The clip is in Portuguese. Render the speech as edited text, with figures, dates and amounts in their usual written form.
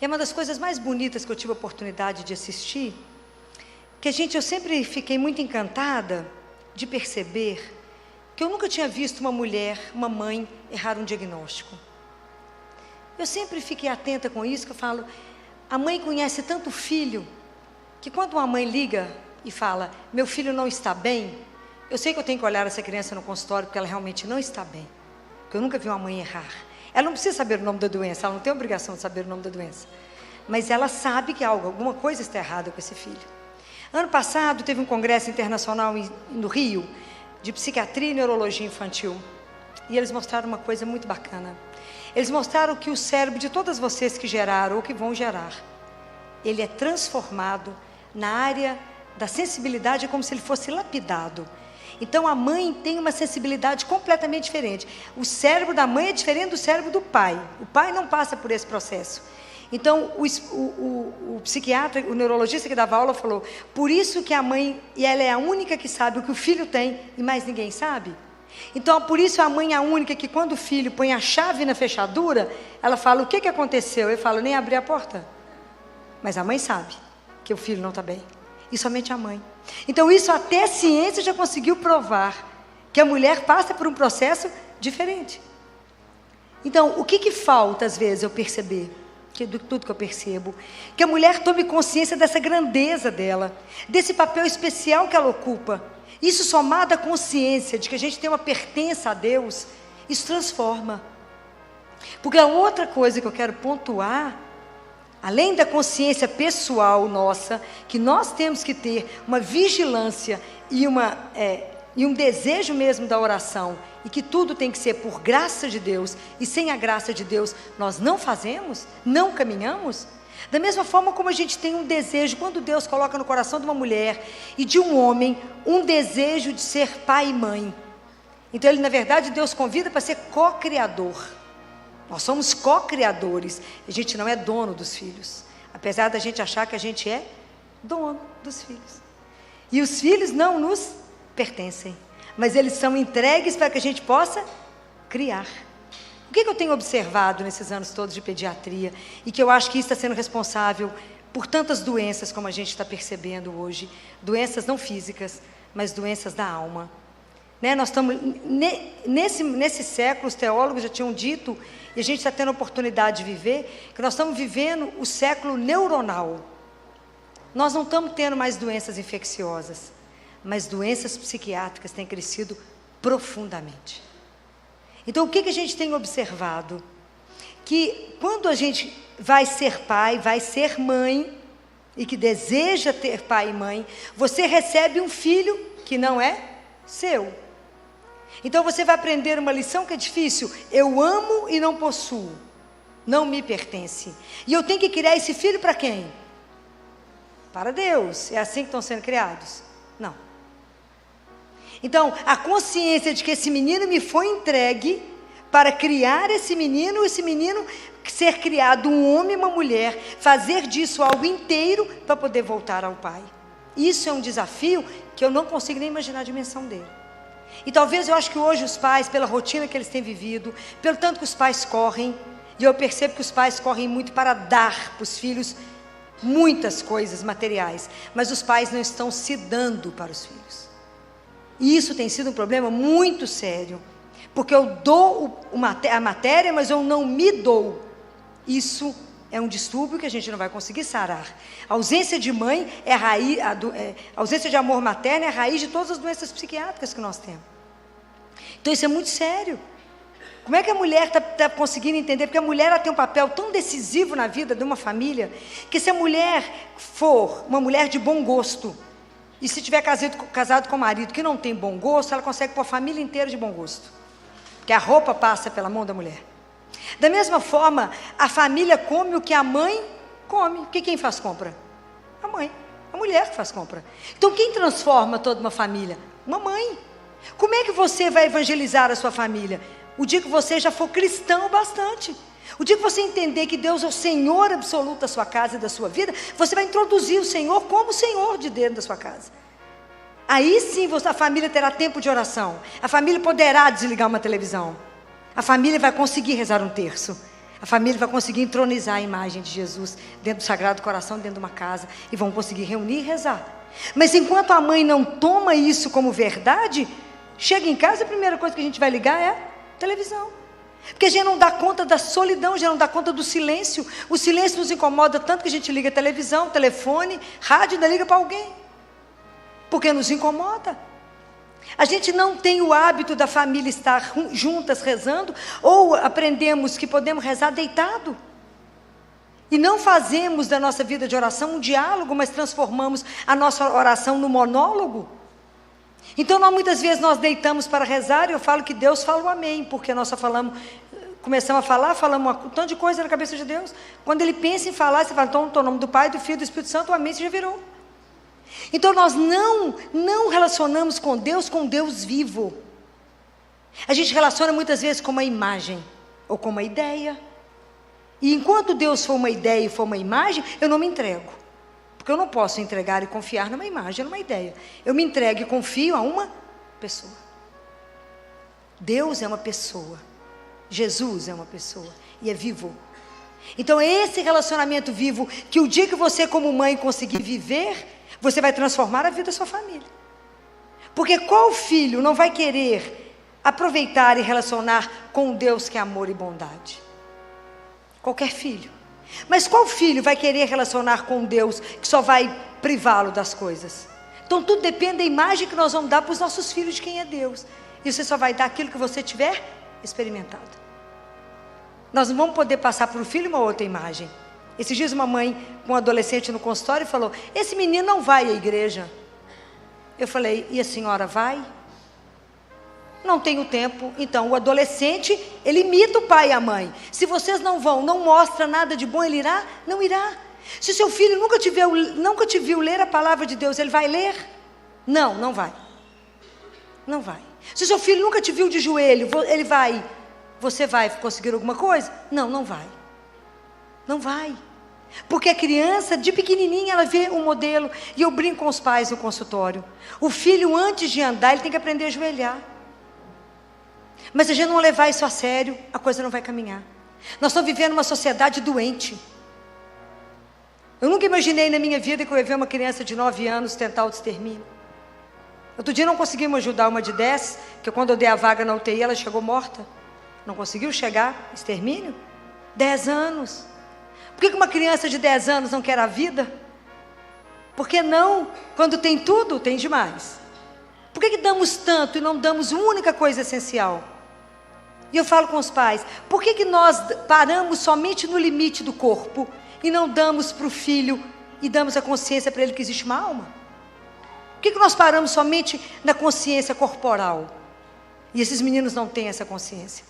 É uma das coisas mais bonitas que eu tive a oportunidade de assistir, que eu sempre fiquei muito encantada de perceber que eu nunca tinha visto uma mulher, uma mãe, errar um diagnóstico. Eu sempre fiquei atenta com isso, que eu falo, a mãe conhece tanto o filho, que quando uma mãe liga e fala, meu filho não está bem, eu sei que eu tenho que olhar essa criança no consultório, porque ela realmente não está bem. Porque eu nunca vi uma mãe errar. Ela não precisa saber o nome da doença, ela não tem obrigação de saber o nome da doença. Mas ela sabe que alguma coisa está errada com esse filho. Ano passado teve um congresso internacional no Rio, de psiquiatria e neurologia infantil. E eles mostraram uma coisa muito bacana. Eles mostraram que o cérebro de todas vocês que geraram ou que vão gerar, ele é transformado na área da sensibilidade, como se ele fosse lapidado. Então a mãe tem uma sensibilidade completamente diferente. O cérebro da mãe é diferente do cérebro do pai. O pai não passa por esse processo. Então o psiquiatra, o neurologista que dava aula falou, por isso que a mãe, e ela é a única que sabe o que o filho tem e mais ninguém sabe. Então por isso a mãe é a única que quando o filho põe a chave na fechadura, ela fala, o que aconteceu? Eu falo, nem abri a porta. Mas a mãe sabe que o filho não está bem. E somente a mãe. Então isso até a ciência já conseguiu provar, que a mulher passa por um processo diferente. Então o que falta às vezes eu perceber, tudo que eu percebo, que a mulher tome consciência dessa grandeza dela, desse papel especial que ela ocupa. Isso somado à consciência de que a gente tem uma pertença a Deus, isso transforma. Porque a outra coisa que eu quero pontuar, além da consciência pessoal nossa, que nós temos que ter uma vigilância e um desejo mesmo da oração, e que tudo tem que ser por graça de Deus, e sem a graça de Deus nós não fazemos, não caminhamos. Da mesma forma como a gente tem um desejo, quando Deus coloca no coração de uma mulher e de um homem, um desejo de ser pai e mãe. Então na verdade Deus convida para ser co-criador. Nós somos co-criadores, a gente não é dono dos filhos, apesar da gente achar que a gente é dono dos filhos. E os filhos não nos pertencem, mas eles são entregues para que a gente possa criar. O que eu tenho observado nesses anos todos de pediatria, e que eu acho que isso está sendo responsável por tantas doenças como a gente está percebendo hoje, doenças não físicas, mas doenças da alma. Nós estamos, nesse século, os teólogos já tinham dito, e a gente está tendo a oportunidade de viver, que nós estamos vivendo o século neuronal. Nós não estamos tendo mais doenças infecciosas, mas doenças psiquiátricas têm crescido profundamente. Então, o que a gente tem observado? Que quando a gente vai ser pai, vai ser mãe, e que deseja ter pai e mãe, você recebe um filho que não é seu. Então você vai aprender uma lição que é difícil. Eu amo e não possuo, não me pertence. E eu tenho que criar esse filho para quem? Para Deus. É assim que estão sendo criados? Não. Então a consciência de que esse menino me foi entregue para criar esse menino ser criado um homem e uma mulher, fazer disso algo inteiro para poder voltar ao pai. Isso é um desafio que eu não consigo nem imaginar a dimensão dele. E talvez eu acho que hoje os pais, pela rotina que eles têm vivido, pelo tanto que os pais correm, e eu percebo que os pais correm muito para dar para os filhos muitas coisas materiais, mas os pais não estão se dando para os filhos. E isso tem sido um problema muito sério, porque eu dou a matéria, mas eu não me dou. Isso é um distúrbio que a gente não vai conseguir sarar. A ausência de mãe é a raiz, a ausência de amor materno é a raiz de todas as doenças psiquiátricas que nós temos. Então isso é muito sério. Como é que a mulher está conseguindo entender? Porque a mulher ela tem um papel tão decisivo na vida de uma família, que se a mulher for uma mulher de bom gosto, e se tiver casado com um marido que não tem bom gosto, ela consegue pôr a família inteira de bom gosto. Porque a roupa passa pela mão da mulher. Da mesma forma, a família come o que a mãe come. Porque quem faz compra? A mãe. A mulher que faz compra. Então quem transforma toda uma família? Uma mãe. Como é que você vai evangelizar a sua família? O dia que você já for cristão bastante. O dia que você entender que Deus é o Senhor absoluto da sua casa e da sua vida, você vai introduzir o Senhor como Senhor de dentro da sua casa. Aí sim a família terá tempo de oração. A família poderá desligar uma televisão. A família vai conseguir rezar um terço. A família vai conseguir entronizar a imagem de Jesus dentro do Sagrado Coração, dentro de uma casa, e vão conseguir reunir e rezar. Mas enquanto a mãe não toma isso como verdade, chega em casa, a primeira coisa que a gente vai ligar é televisão. Porque a gente não dá conta da solidão, a gente não dá conta do silêncio. O silêncio nos incomoda tanto que a gente liga televisão, telefone, rádio, ainda liga para alguém. Porque nos incomoda. A gente não tem o hábito da família estar juntas rezando, ou aprendemos que podemos rezar deitado. E não fazemos da nossa vida de oração um diálogo, mas transformamos a nossa oração no monólogo. Então, muitas vezes nós deitamos para rezar, e eu falo que Deus fala o amém, porque nós só começamos a falar, falamos um tanto de coisa na cabeça de Deus. Quando Ele pensa em falar, você fala, então, no nome do Pai, do Filho e do Espírito Santo, o amém, você já virou. Então, nós não relacionamos com Deus vivo. A gente relaciona muitas vezes com uma imagem, ou com uma ideia. E enquanto Deus for uma ideia e for uma imagem, eu não me entrego. Porque eu não posso entregar e confiar numa imagem, numa ideia. Eu me entrego e confio a uma pessoa. Deus é uma pessoa. Jesus é uma pessoa. E é vivo. Então, esse relacionamento vivo, que o dia que você como mãe conseguir viver, você vai transformar a vida da sua família. Porque qual filho não vai querer aproveitar e relacionar com um Deus que é amor e bondade? Qualquer filho. Mas qual filho vai querer relacionar com um Deus que só vai privá-lo das coisas? Então tudo depende da imagem que nós vamos dar para os nossos filhos de quem é Deus. E você só vai dar aquilo que você tiver experimentado. Nós não vamos poder passar para o filho uma outra imagem. Esses dias uma mãe com um adolescente no consultório falou, esse menino não vai à igreja. Eu falei, e a senhora vai? Não tenho tempo. Então o adolescente, ele imita o pai e a mãe. Se vocês não vão, não mostra nada de bom, ele irá? Não irá. Se seu filho nunca te viu ler a palavra de Deus, ele vai ler? Não, não vai. Não vai. Se seu filho nunca te viu de joelho, você vai conseguir alguma coisa? Não, não vai. Não vai. Porque a criança, de pequenininha, ela vê um modelo. E eu brinco com os pais no consultório. O filho, antes de andar, ele tem que aprender a ajoelhar. Mas se a gente não levar isso a sério, a coisa não vai caminhar. Nós estamos vivendo uma sociedade doente. Eu nunca imaginei na minha vida que eu ia ver uma criança de 9 anos tentar o extermínio. Outro dia não conseguimos ajudar uma de 10, que quando eu dei a vaga na UTI, ela chegou morta. Não conseguiu chegar, extermínio? 10 anos. Por que uma criança de 10 anos não quer a vida? Por que não? Quando tem tudo, tem demais. Por que damos tanto e não damos uma única coisa essencial? E eu falo com os pais, por que nós paramos somente no limite do corpo e não damos para o filho e damos a consciência para ele que existe uma alma? Por que nós paramos somente na consciência corporal? E esses meninos não têm essa consciência.